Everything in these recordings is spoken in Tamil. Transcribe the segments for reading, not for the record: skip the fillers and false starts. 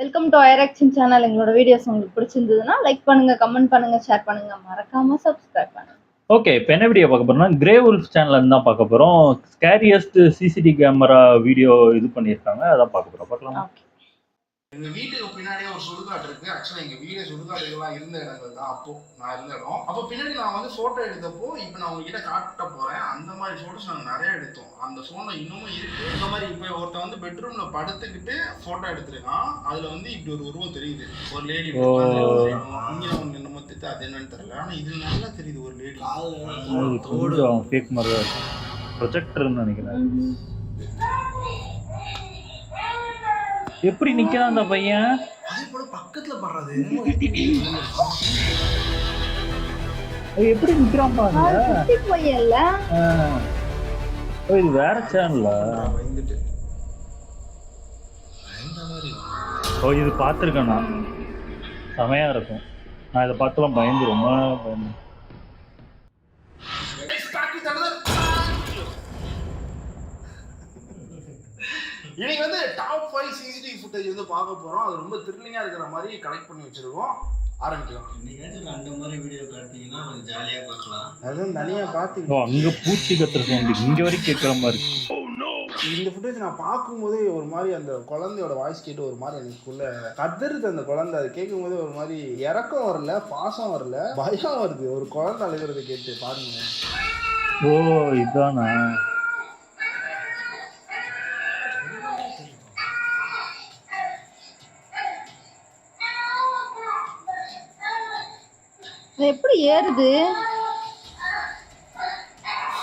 வெல்கம் டு ஐராக்ஷன் சேனல். எங்களோட வீடியோஸ் உங்களுக்கு பிடிச்சிருந்ததுன்னா லைக் பண்ணுங்க, கமெண்ட் பண்ணுங்க, ஷேர் பண்ணுங்க, மறக்காம சப்ஸ்கிரைப் பண்ணுங்க. ஓகே, இப்போ என்ன வீடியோ பார்க்க போறோம்னா கிரே உல்ஃப் சேனல்ல இருந்து தான் பார்க்க போறோம். ஸ்கேரியஸ்ட் சிசிடிவி கேமரா வீடியோ இது பண்ணியிருக்காங்க, அதான் பார்க்க போறோம். பார்க்கலாம். ஓகே. எங்க வீட்டுக்கு பின்னாடியே ஒரு சுடுகாடு இருக்கு. ஆக்சுவலா எங்க வீடு சுடுகாடுகள்லாம் இருந்த இடங்கள் தான் அப்போ நான் இருந்த இடம். அப்போ பின்னாடி நான் வந்து போட்டோ எடுத்தப்போ இப்போ நான் உங்ககிட்ட காட்ட போறேன். அந்த மாதிரி போட்டோஸ் நாங்கள் நிறைய எடுத்தோம். அந்த போன்ல இன்னமும் இருக்கு. இந்த மாதிரி இப்போ ஒருத்தன் வந்து பெட்ரூம்ல படுத்துக்கிட்டு போட்டோ எடுத்திருக்கான். அதுல வந்து இப்படி ஒரு உருவம் தெரியுது, ஒரு லேடி. இங்க அவங்க என்னமோ திட்டு அது என்னன்னு தெரியல, ஆனா இது நல்லா தெரியுது ஒரு லேடி. கொஞ்சம் ஃபேக் மாதிரி தான் இருக்கு. ப்ரொஜெக்டர்னு நினைக்கிறேன். எப்படி நிக்கிறான் அந்த பையன்? அதே போல பக்கத்துல படுறது எப்படி நிக்கிறான் பாருங்க. குட்டி பையன்ல. இது வேற சேனல்ல. பயந்துட்டு இது பார்த்துருக்கேன் நான். செமையா இருக்கும். நான் இதை பார்த்துலாம் பயந்து ரொம்ப பயந்து. இன்னைக்கு வந்து டாப் 5 சிசிடிவி ஃபுட்டேஜ் வந்து பார்க்க போறோம். அது ரொம்ப த்ரில்லிங்கா இருக்கிற மாதிரி கலெக்ட் பண்ணி வச்சிருக்கோம். ஆரம்பிக்கலாம். இன்னைக்கு அந்த மாதிரி வீடியோ காட்டிங்கன்னா கொஞ்சம் ஜாலியா பார்க்கலாம். அதுவும் தனியா பார்த்து அங்க பூச்சி கத்துற சவுண்ட் இங்க வரைக்கும் கேட்குற மாதிரி இருக்கு. இந்த ஃபுட்டேஜ் நான் பார்க்கும்போது ஒரு மாதிரி அந்த குழந்தையோட வாய்ஸ் கேட்டு ஒரு மாதிரி எனக்குள்ள கதறுது. அந்த குழந்தை அது கேட்கும் போது ஒரு மாதிரி இறக்கம் வரல, பாசம் வரல, பயம் வருது. ஒரு குழந்தை அழுகிறத கேட்டு பாருங்க. ஓ இதானா? எப்படி ஏறுது,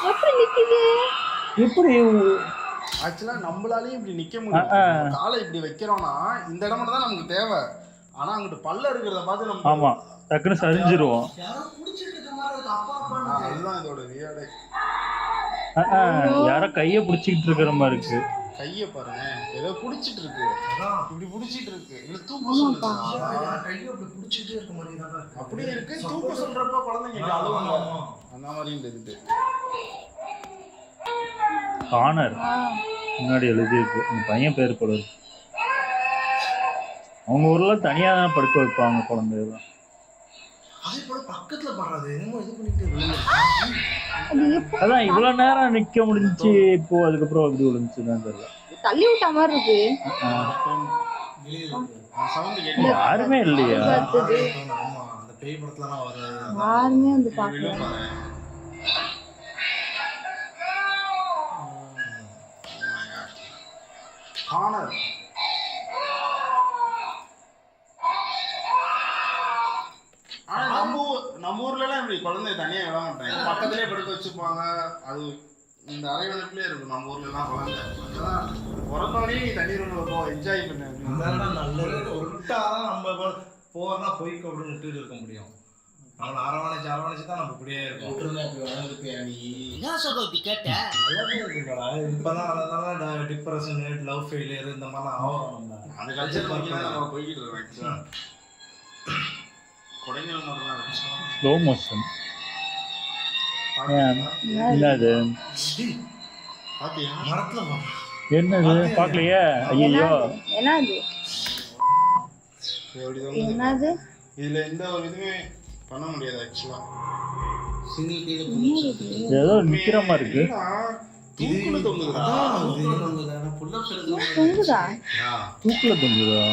எப்படி நிக்குது, எப்படி? ஆக்சுவலா நம்மளாலையும் இப்படி நிக்க முடியும். காலை இப்படி வைக்கிறோம்னா இந்த இடம் மட்டும் தான் நமக்கு தேவை. ஆனா அங்கிட்டு பல்ல இருக்கிறத பார்த்து நம்ம ஆமா டக்குன்னு சரிஞ்சிருவோம். அதுதான் இதோட வியாடை. யாரோ கைய பிடிச்சிக்கிட்டு இருக்கிற மாதிரி இருக்கு. கைய பாருங்க, ஏதோ புடிச்சிட்டு இருக்கு. இப்படி புடிச்சிட்டு இருக்கு. இல்ல தூக்க சொல்லுங்க. கைய அப்படி புடிச்சிட்டே இருக்க மாதிரி தான் இருக்கு. அப்படியே இருக்கு. தூக்க சொல்றப்ப குழந்தைங்க அழுவாங்க. அந்த மாதிரி இருக்குது. கார்னர் முன்னாடி எழுதி இருக்கு. இந்த பையன் பேர் போல இருக்கு. அவங்க ஊர்ல தனியா தான் படுக்க வைப்பாங்க குழந்தைதான். அதே போல பக்கத்துல படுறது என்னமோ இது பண்ணிட்டு அதான் இவ்வளவு நேரம் நிக்க முடிஞ்சிச்சு. இப்போ அதுக்கப்புறம் எப்படி விழுந்துச்சுதான் தெரியல. தள்ளி விட்ட மாதிரி இருக்கு. யாருமே இல்லையா? அந்த பேய் படத்துலலாம் வர யாருமே வந்து பார்க்கல. கார்னர் நம்ம ஊர்ல எல்லாம் இப்படி குழந்தைய தனியா விட மாட்டாங்க. பக்கத்திலே படுக்க வச்சுப்பாங்க. அது இந்த அரைவணைப்புலயே இருக்கும். நம்ம ஊர்ல எல்லாம் குழந்தை பிறந்தோடனே நீ தண்ணி ரூம்ல போ, என்ஜாய் பண்ணு. நல்லது. விட்டாதான் நம்ம போறனா போய்க்கு அப்படின்னு விட்டுட்டு இருக்க முடியும். அவனை அரவணைச்சு தான் நம்ம இப்படியே இருக்கும். இப்பதான் அதனால டிப்ரெஷன், லவ் ஃபெயிலியர் இந்த மாதிரிலாம் ஆகும். அந்த கல்ச்சர் நம்ம போய்கிட்டு இருக்கோம். குறைஞ்சல் மட்டும் தான் இருக்கு. Slow motion. என்னது? பாத்தியா மரத்துல என்னது பாக்கலையே? ஐயோ என்னது என்னது? இதுல எந்த ஒரு இதுவுமே பண்ண முடியாது. ஆக்சுவலா சிங்கிள் கீழே ஏதோ நிக்கிற மாதிரி இருக்கு. தூக்குல தொங்குதா? தொங்குதா? தூக்குல தொங்குதா?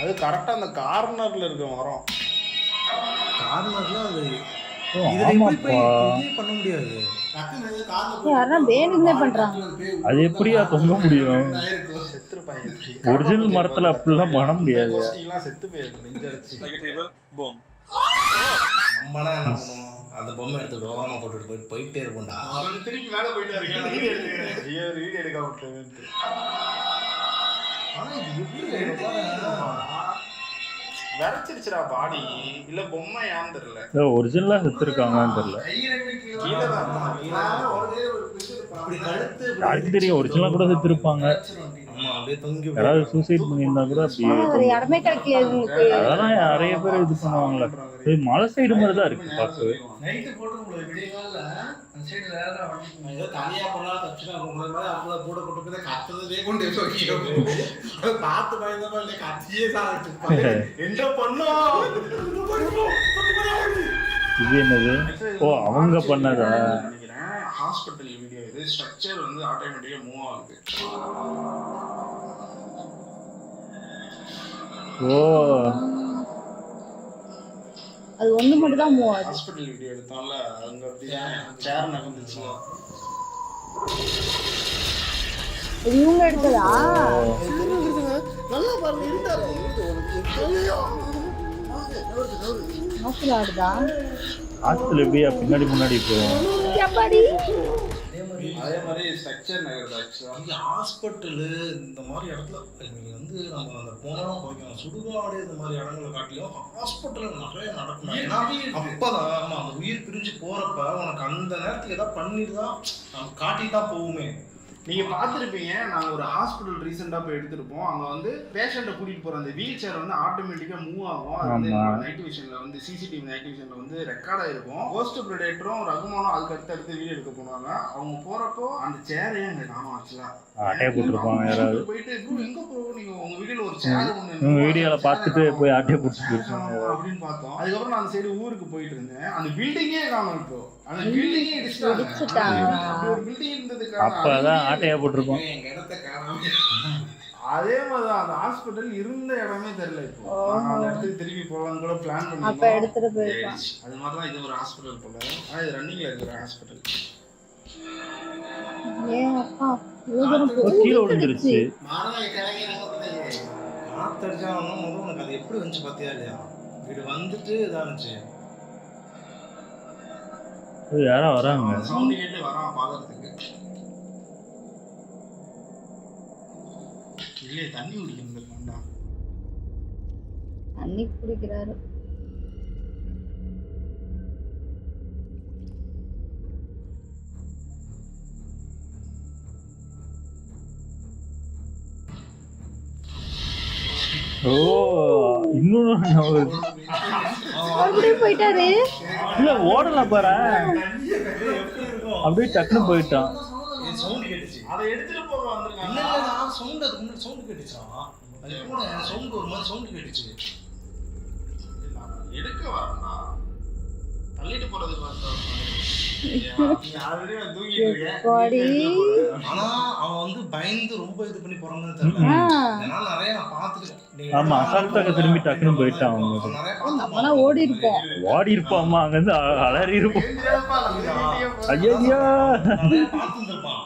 அது கரெக்டா அந்த கார்னர்ல இருக்க மரம். கார்னர்ல அது ஆமாப்பா. பண்ண முடியாது. யாரும் வேணும்னே பண்றாங்க. அது எப்படியா தொங்க முடியும்? செத்துருப்பாங்க. ஒரிஜினல் மரத்துல அப்படிலாம் பண்ண முடியாது. செத்து போயிருக்கு. நம்மளா என்ன பண்ணுவோம்? அந்த பொம்மை எடுத்து ஓரமா போட்டுட்டு போயிட்டே இருப்போம்டா. அவன் திருப்பி மேல போயிட்டு இருக்கேன். வீடியோ எடுக்க விட்டுருவேன். ஆனா இது எப்படி விரைச்சிருச்சுடா பாடி? இல்ல பொம்மை ஏன்னு தெரியல. ஒரிஜினலா செத்துருக்காங்கன்னு தெரியல. அப்படி கழுத்து யாருக்கு தெரியும்? ஒரிஜினலா கூட செத்துருப்பாங்க. அப்படியே தொங்கி யாராவது சூசைட் பண்ணியிருந்தா கூட அப்படி ஒரு இடமே கிடைக்காது உங்களுக்கு. அதெல்லாம் நிறைய பேர் இது பண்ணுவாங்களே. இது மலை சைடு மாதிரி தான் இருக்கு பார்க்கவே. நைட்டு போட்டு உங்களுக்கு விடிய காலில் அந்த சைடு வேறு ஏதோ தனியாக போனாலும் தச்சுனா உங்களை மாதிரி அப்போ கூட கொண்டு போய் கத்துறதே கொண்டு போய் பார்த்து பயந்தமா இல்லை கத்தியே சாதிச்சு என்ன பண்ணோம். இது என்னது? ஓ அவங்க பண்ணதா? ஹாஸ்பிட்டல் வீடியோ இது. ஸ்ட்ரக்சர் வந்து ஆட்டோமேட்டிக்கா மூவ் ஆகுது. ஓ அது ஒண்ணு மட்டும் தான் மூவ் ஆகுது. ஹாஸ்பிட்டல் வீடியோ எடுத்தால அங்க அப்படியே சேர் நகர்ந்துச்சு. இது இவங்க எடுத்ததா? நல்லா பாருங்க இருந்தாரு. ஹாஸ்பிட்டல் ஆடுதா? ஹாஸ்பிட்டல் எப்படியா பின்னாடி முன்னாடி போகும்? எப்பாடி? அதே மாதிரி ஸ்ட்ரக்சர் நகர்ந்தாச்சு. அங்கே ஹாஸ்பிட்டலு இந்த மாதிரி இடத்துல நீங்கள் வந்து நம்ம அந்த போனாலும் போய்க்கலாம். சுடுகாடு இந்த மாதிரி இடங்களை காட்டிலும் ஹாஸ்பிட்டலில் நிறைய நடக்கும். ஏன்னா அப்போதான் ஆமாம் அந்த உயிர் பிரிஞ்சு போகிறப்ப உனக்கு அந்த நேரத்துக்கு எதாவது பண்ணிட்டு தான் நம்ம காட்டி தான் போகுமே. நீங்க பார்த்துருப்பீங்க, நாங்கள் ஒரு ஹாஸ்பிட்டல் ரீசெண்டாக போய் எடுத்திருப்போம். அங்கே வந்து பேஷண்ட்டை கூட்டிகிட்டு போகிற அந்த வீல் சேர் வந்து ஆட்டோமேட்டிக்காக மூவ் ஆகும். அது வந்து நைட் விஷனில் வந்து சிசிடிவி நைட் விஷனில் வந்து ரெக்கார்ட் ஆகிருக்கும். கோஸ்ட் ப்ரெடேட்டரும் ரகுமானும் அதுக்கு அடுத்து வீடியோ எடுக்க போனாங்க. அவங்க போகிறப்போ அந்த சேரையும் எங்களுக்கு நானும் ஆக்சுவலாக போயிட்டு எங்கே போகிறோம் நீங்கள் உங்கள் வீடியோவில் ஒரு சேர் ஒன்று வீடியோவில் பார்த்துட்டு போய் ஆட்டையை பிடிச்சிட்டு அப்படின்னு பார்த்தோம். அதுக்கப்புறம் நான் அந்த சைடு ஊருக்கு போயிட்டு இருந்தேன். அந்த பில்டிங்கே காணும். இப்போ அந்த பில்டிங்கே இடிச்சுட்டாங்க. ஒரு பில்டிங் இருந்ததுக்காக அப்பதான் ஆட்டையா போட்டிருப்போம். அதே மாதிரிதான் அந்த ஹாஸ்பிட்டல் இருந்த இடமே தெரியல. இப்போ அந்த இடத்துக்கு திருப்பி போகலான்னு கூட பிளான் பண்ணி அது மாதிரிதான் இது ஒரு ஹாஸ்பிட்டல் போல. ஆனா இது ரன்னிங்ல இருக்கிற ஹாஸ்பிட்டல். கீழே விழுந்துருச்சு. காத்தடிச்சா உனக்கு அது எப்படி வந்துச்சு பார்த்தியா இல்லையா? வீடு வந்துட்டு இதானுச்சு. யாரா வராங்க? சவுண்ட் கேட்டு வரான் பாக்கிறதுக்கு. இல்லையே தண்ணி குடிக்கணும்டா. தண்ணி குடிக்கிறாரு. ஓ இன்னொரு அப்படியே போயிட்டாரு. இல்ல ஓடலாம் பாரு. அப்படியே டக்குனு போயிட்டான். சவுண்ட் கேட்டுச்சு. அதை எடுத்துட்டு போக வந்திருக்காங்க. இல்ல நான் சவுண்ட் அதுக்கு முன்னாடி சவுண்ட் கேட்டுச்சா? அது கூட சவுண்ட் ஒரு மாதிரி சவுண்ட் கேட்டுச்சு. எடுக்க வரனா தள்ளிட்டு போறதுக்கு ஆனா அவன் வந்து பயந்து ரொம்ப இது பண்ணி போறான்னு தெரியல. அதனால நிறைய நான் பார்த்துட்டேன். ஆமா அசால்ட்டாக திரும்பி டக்குனு போயிட்டான். அவங்க ஓடி இருப்போம். அம்மா அங்க இருந்து அலறி இருப்போம். ஐயா பார்த்துருப்பான்.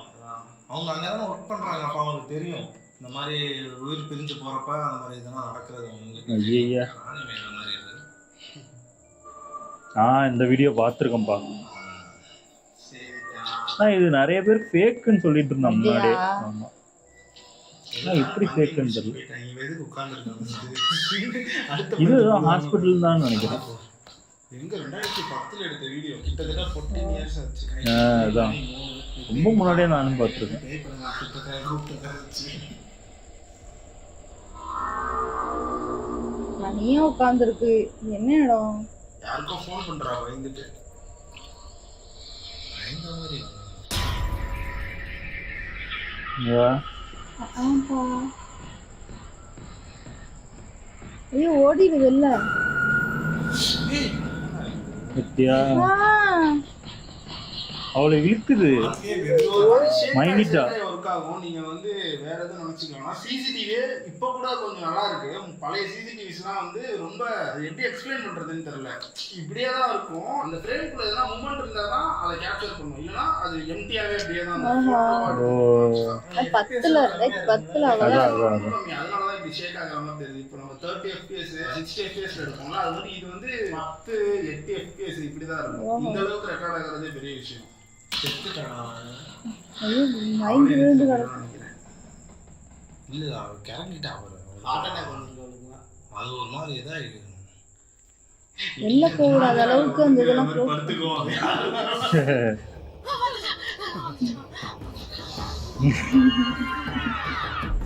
அவங்க அங்கதான் ஒர்க் பண்றாங்க. அப்ப அவங்களுக்கு தெரியும் இந்த மாதிரி உயிர் பிரிஞ்சு போறப்ப அந்த மாதிரி இதெல்லாம் நடக்கிறது அவங்களுக்கு. ஐயா இந்த வீடியோ பார்த்துருக்கேன்ப்பா. இது நிறைய பேர் ஃபேக்குன்னு சொல்லிட்டு இருந்தாங்க முன்னாடி. ஆமா எப்படி ஃபேக்குன்னு தெரியல. இதுதான் ஹாஸ்பிட்டல் தான் நினைக்கிறேன். எங்க 2010ல எடுத்த வீடியோ கிட்டத்தட்ட 14 இயர்ஸ் ஆச்சு. அதான் ரொம்ப முன்னாடியே நானும் பார்த்துருக்கேன். தனியா உட்காந்துருக்கு. என்ன இடம்? யாருக்கோ ஃபோன் பண்றா பயந்துட்டு. ஐயோ ஓடிடுது இல்ல. அவளை இழுக்குது. மைனிட்டா ஒர்க் ஆகும். நீங்க வந்து வேற எதுவும் நினைச்சுக்கலாம். சிசிடிவி இப்ப கூட கொஞ்சம் நல்லா இருக்கு. பழைய சிசிடிவிஸ்லாம் வந்து ரொம்ப எப்படி எக்ஸ்பிளைன் பண்றதுன்னு தெரியல. இப்படியே தான் இருக்கும். அந்த ஃப்ரேம்குள்ள எதனா மூவ்மெண்ட் இருந்தா தான் அதை கேப்சர் பண்ணும். இல்லனா அது எம்டியாவே அப்படியே தான் இருக்கும். அதனால தான் இப்படி ஷேக் ஆகுற மாதிரி தெரியுது. இப்போ நம்ம 30 fps 60 fps எடுப்போம்ல, அது வந்து இது வந்து 10 8 fps இப்படி தான் இருக்கும். இந்த அளவுக்கு ரெக்கார்ட் ஆகுறதே பெரிய விஷயம். இல்ல கரங்கிட்டா அவரு அது ஒரு மாதிரி இதாயிருக்கு. வெளில போகாத அளவுக்கு அந்த இதெல்லாம் படுத்துக்குவாங்க.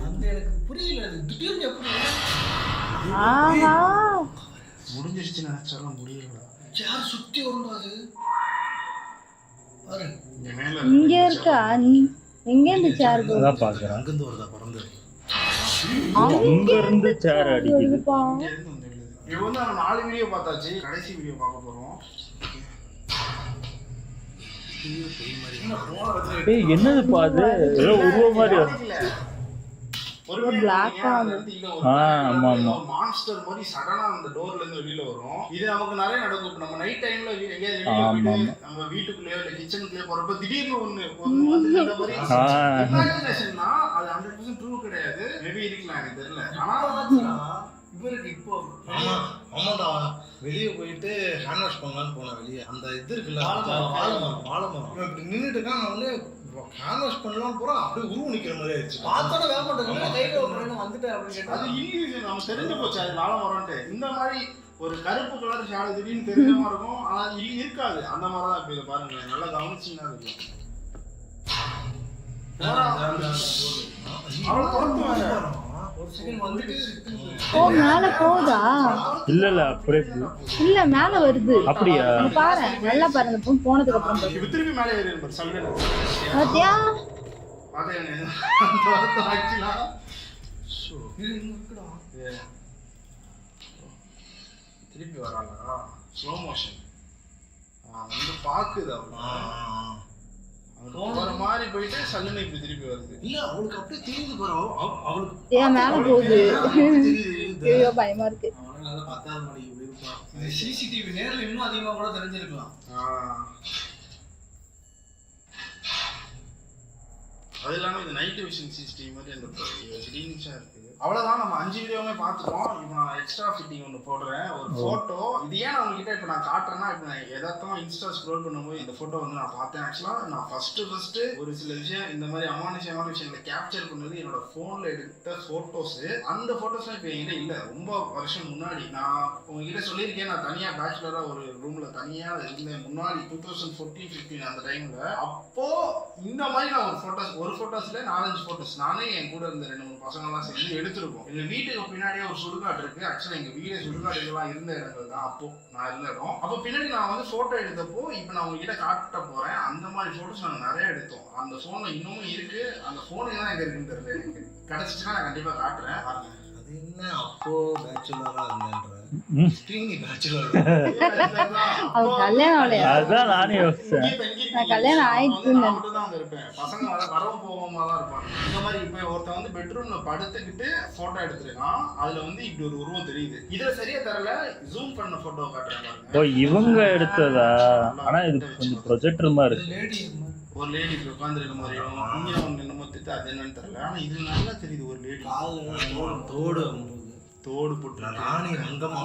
அந்த எனக்கு புரியல. திடீர்னு எப்படி ஆஹா முடிஞ்சிருச்சுன்னு நினைச்சாலும் முடியல. யார் சுத்தி வரும்டா அது? பாரு இங்க மேல இங்க இருக்கா? எங்க இருந்து சேர் போகுது? அதான் பாக்குறேன். அங்கிருந்து வருதா பறந்து? அங்க இருந்து சேர் அடிக்குது. வருதுப்பா. இங்க இருந்து வந்து எழுது. இப்போ வந்து நம்ம 4 வீடியோ பார்த்தாச்சு. கடைசி வீடியோ பார்க்க போறோம். ஏய் என்னதுப்பா அது? ஏதோ உருவம் மாதிரி வருது. ஒரு black ஆமா ஆமா. மான்ஸ்டர் மாதிரி சடனா அந்த டோர்ல இருந்து வெளியில வரும். இது நமக்கு நிறைய நடக்கும். இப்ப நம்ம நைட் டைம்ல எங்கேயாவது வெளியில ஆமா, போயிட்டு நம்ம வீட்டுக்குள்ளேயோ இல்ல கிச்சனுக்குள்ளேயோ போறப்ப திடீர்னு ஒண்ணு வந்து இந்த மாதிரி இமேஜினேஷன்னா அது 100% ட்ரூ கிடையாது. மேபி இருக்கலாம், எனக்கு தெரியல. ஆனா இவருக்கு இப்போ ஆமாடா வெளியே போயிட்டு ஹேண்ட் வாஷ் பண்ணலான்னு போனேன். வெளியே அந்த இது இருக்குல்ல வாழைமரம் இப்படி நின்றுட்டு இருக்கான். நான் வந்து ஹேண்ட் வாஷ் பண்ணலாம்னு போறேன். அப்படியே உருவம் நிக்கிற மாதிரி ஆயிடுச்சு. பார்த்தோட வேக மாட்டேன் கையில வந்துட்டேன் அப்படின்னு கேட்டா அது இல்லியூஷன். நம்ம தெரிஞ்சு போச்சு அது வாழைமரம்ட்டு. இந்த மாதிரி ஒரு கருப்பு கலர் ஷாலை திடீர்னு தெரிஞ்ச மாதிரி இருக்கும். ஆனா இருக்காது. அந்த மாதிரி தான். இப்ப இதை பாருங்க, நல்லா கவனிச்சிங்கன்னா இருக்கும். அவளை துரத்துவாங்க. ஒரு செகண்ட் வந்துட்டு ஓ மேல போகுதா? இல்ல அப்படியே இல்ல மேல வருது. அப்படியா? இங்க பாரு, நல்லா பாரு. அந்த பொண்ணு போனதுக்கு அப்புறம் பாரு. இப்ப திருப்பி மேலே ஏறி இருப்பாரு சல்லுன்னு. பாத்தியா? அதே ஆக்சுவலா திருப்பி வராங்களா? ஸ்லோ மோஷன் வந்து பாக்குது. அவளுக்கு போற மாதிரி போயிட்டு சல்லுன்னு இப்படி திருப்பி வருது. இல்ல அவளுக்கு அப்படியே தெரியுது பாரு. அவளுக்கு ஏன் மேல போகுது? ஐயோ பயமா இருக்கு. அவனால 10வது மாடிக்கு போயிருப்பான். இது சிசிடிவி நேர்ல இன்னும் அதிகமா கூட தெரிஞ்சிருக்கலாம். அது இல்லாம இந்த நைட் விஷன் சிசிடிவி மாதிரி அந்த திடீர்னுச்சா இருக்கு. அவ்வளவுதான். நம்ம 5 வீடியோவுமே பார்த்துட்டோம். இப்போ நான் எக்ஸ்ட்ரா ஃபிட்டிங் ஒன்று போடுறேன். ஒரு போட்டோ. இது ஏன் நான் உங்ககிட்ட இப்போ நான் காட்டுறேன்னா, இப்போ நான் எதார்த்தமா இன்ஸ்டா ஸ்க்ரோல் பண்ணும்போது இந்த போட்டோ வந்து நான் பார்த்தேன். ஆக்சுவலாக நான் ஃபர்ஸ்ட் ஒரு சில விஷயம் இந்த மாதிரி அமானுஷமான விஷயங்களை கேப்சர் பண்ணது என்னோட ஃபோனில் எடுத்த ஃபோட்டோஸ். அந்த ஃபோட்டோஸ்லாம் இப்போ என்கிட்ட இல்லை. ரொம்ப வருஷம் முன்னாடி நான் உங்ககிட்ட சொல்லியிருக்கேன். நான் தனியாக பேச்சுலராக ஒரு ரூமில் தனியாக இருந்தேன் முன்னாடி 2014-15 அந்த டைமில். அப்போ இந்த மாதிரி நான் ஒரு ஃபோட்டோஸ்ல 4-5 ஃபோட்டோஸ் நானே என் கூட இருந்த 2-3 பசங்கள்லாம் சேர்ந்து எடுத்திருக்கோம். எங்க வீட்டுக்கு பின்னாடியே ஒரு சுடுகாடு இருக்கு. ஆக்சுவலா எங்க வீடு சுடுகாடுகள்லாம் இருந்த இடங்கள் தான் அப்போ நான் இருந்த இடம். அப்போ பின்னாடி நான் வந்து போட்டோ எடுத்தப்போ இப்போ நான் உங்ககிட்ட காட்ட போறேன். அந்த மாதிரி போட்டோஸ் நாங்கள் நிறைய எடுத்தோம். அந்த போன்ல இன்னமும் இருக்கு. அந்த போனுக்கு தான் எங்க இருக்குன்னு தெரியல. எனக்கு கிடைச்சிச்சுன்னா நான் கண்டிப்பா காட்டுறேன். பாருங்க. அது என்ன அப்போ பேச்சுலரா இருந்தேன்ற ஸ்கிரீனி பேச்சுலர். அவ கல்யாணம் ஆகலையா? அதான் நானே யோசிச்சேன். நான் கல்யாணம் ஆயிடுச்சுன்னு மட்டும் தான் அங்க இருப்பேன். பசங்க வரவும் போகாம தான் இருப்பாங்க. இந்த மாதிரி இப்போ ஒருத்தன் வந்து பெட்ரூம்ல படுத்துக்கிட்டு போட்டோ எடுத்துருக்கான். அதுல வந்து இப்படி ஒரு உருவம் தெரியுது. இதுல சரியா தரல. ஜூம் பண்ண போட்டோ காட்டுறேன் பாருங்க. ஓ இவங்க எடுத்ததா? ஆனா இது கொஞ்சம் ப்ரொஜெக்டர் மாதிரி லேடி ஒரு லேடி உட்காந்துருக்க மாதிரியும் இங்கே ஒன்று என்னமோ திட்டு அது என்னன்னு தெரியல. ஆனா இது நல்லா தெரியுது. ஒரு லேடி தோடு போட்டு ராணி அங்கமா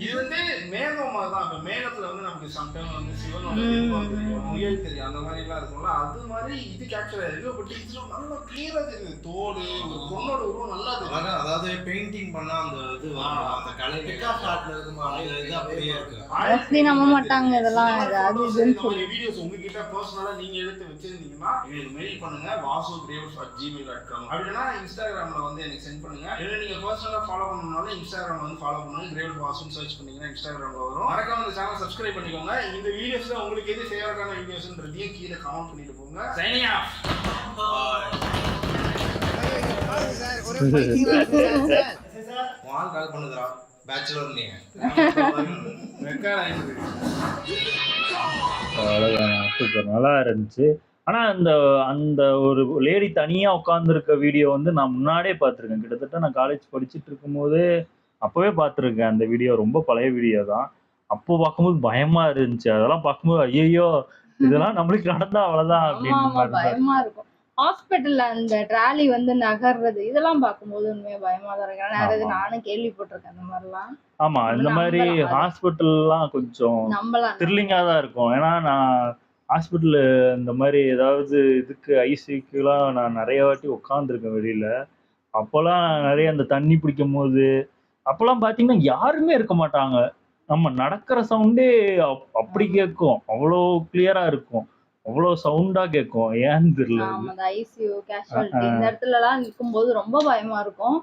இது வந்து மேகம் மாதிரி தான். இப்போ மேகத்துல வந்து நமக்கு சம்டைம் வந்து சிவன் தெரியும், முயல் தெரியும், அந்த மாதிரி எல்லாம் இருக்கும்ல. அது மாதிரி இது கேப்சர் ஆயிருக்கு. பட் இதுல நல்லா கிளியரா தெரியுது. தோடு ஒரு பொண்ணோட உருவம் நல்லா தெரியும். அதாவது பெயிண்டிங் பண்ணா அந்த இது அந்த கலை இது அப்படியே இருக்கு. மோஸ்ட்லி நம்ப மாட்டாங்க இதெல்லாம். ஏதாவது இதுன்னு சொல்லி வீடியோஸ் உங்ககிட்ட பர்சனலா நீங்க எடுத்து வச்சிருந்தீங்கன்னா எங்களுக்கு மெயில் பண்ணுங்க. vasu@gmail.com. அப்படின்னா இன்ஸ்டாகிராம்ல வந்து எனக்கு சென்ட் பண்ணுங்க. இல்லை நீங்க பர்சனலா ஃபாலோ பண்ணணும்னாலும் இன்ஸ்டாகிராம்ல வந்து ஃபாலோ பண்ணுங்க. கிரேவல் வாசுன்னு சர்ச் பண்ணீங்கன்னா இன்ஸ்டாகிராம்ல வரும். மறக்காம இந்த சேனல் சப்ஸ்கிரைப் பண்ணிக்கோங்க. இந்த வீடியோஸ்ல உங்களுக்கு எது ஃபேவரட்டான வீடியோஸ்ன்றதையும் கீழே கமெண்ட் பண்ணிட்டு போங்க. Signing off. வால் கால் பண்ணுதுடா. பேச்சுலர் நீங்க ரெக்கார்ட் ஆயிடுது. அவ்வளவுதான். சூப்பர் நல்லா இருந்துச்சு. ஆனா அந்த அந்த ஒரு லேடி தனியா உட்காந்துருக்க வீடியோ வந்து நான் முன்னாடியே பார்த்துருக்கேன். கிட்டத்தட்ட நான் காலேஜ் படிச்சுட்டு இருக்கும்போது அப்பவே பார்த்துருக்கேன். அந்த வீடியோ ரொம்ப பழைய வீடியோ தான். அப்போ பார்க்கும்போது பயமா இருந்துச்சு. அதெல்லாம் பார்க்கும்போது ஐயோ இதெல்லாம் நம்மளுக்கு நடந்தா அவ்வளவுதான் அப்படின்னு பயமா இருக்கும். ஹாஸ்பிட்டல்ல அந்த ட்ராலி வந்து நகர்றது இதெல்லாம் பார்க்கும்போது உண்மையா பயமா தான் இருக்கு. நிறைய நானும் கேள்விப்பட்டிருக்கேன் அந்த மாதிரிலாம். ஆமா இந்த மாதிரி ஹாஸ்பிட்டல்லாம் கொஞ்சம் த்ரில்லிங்கா தான் இருக்கும். ஏன்னா நான் ஹாஸ்பிட்டல் இந்த மாதிரி ஏதாவது இதுக்கு ஐசிக்குலாம் நான் நிறைய வாட்டி உட்காந்துருக்கேன் வெளியில. அப்போல்லாம் நிறைய அந்த தண்ணி பிடிக்கும் போது அப்போல்லாம் பார்த்தீங்கன்னா யாருமே இருக்க மாட்டாங்க. நம்ம நடக்கிற சவுண்டே அப்படி கேட்கும். அவ்வளோ கிளியரா இருக்கும். அவ்வளோ சவுண்டா கேட்கும், ஏன்னு தெரியல அது. ஆமா, அந்த ஐசியூ கேஷுவாலிட்டி இந்த இடத்துல எல்லாம் நிக்கும்போது ரொம்ப பயமா இருக்கும்.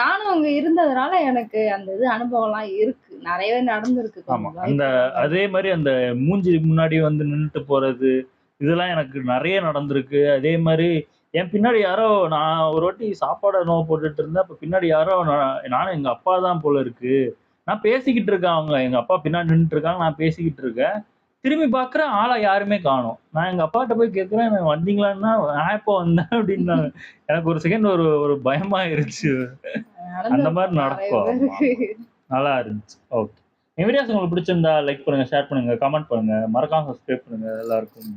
நானும் அங்க இருந்ததுனால எனக்கு அந்த இது அனுபவம்லாம் இருக்கு, நிறையவே நடந்திருக்கு. ஆமா, கொஞ்சம் அந்த பயப்பட அதே மாதிரி அந்த மூஞ்சி முன்னாடி வந்து நின்னுட்டு போறது இதெல்லாம் எனக்கு நிறைய நடந்திருக்கு. அதே மாதிரி என் பின்னாடி யாரோ, நான் ஒரு வாட்டி சாப்பாடு என்னவோ போட்டுட்டு இருந்தேன். அப்ப பின்னாடி யாரோ நானும் எங்க அப்பா தான் போல இருக்கு. நான் பேசிக்கிட்டு இருக்கேன், அவங்க எங்க அப்பா பின்னாடி நின்னுட்டு இருக்காங்க, நான் பேசிக்கிட்டு இருக்கேன். திரும்பி பார்க்குறேன், ஆளை யாருமே காணோம். நான் எங்க அப்பாட்ட போய் கேட்குறேன், வந்தீங்களான்னா, நான் எப்போ வந்தேன் அப்படின்னாங்க. எனக்கு ஒரு செகண்ட் ஒரு ஒரு பயமாயிருச்சு. அந்த மாதிரி நிறைய நடக்கும். ஆமா, பேருக்கு. ஆமா. நல்லா இருந்துச்சு. ஓகே. என் வீடியோஸ் உங்களுக்கு பிடிச்சிருந்தா லைக் பண்ணுங்க, ஷேர் பண்ணுங்க, கமெண்ட் பண்ணுங்க, மறக்காம சப்ஸ்கிரைப் பண்ணுங்க. எல்லாருக்கும்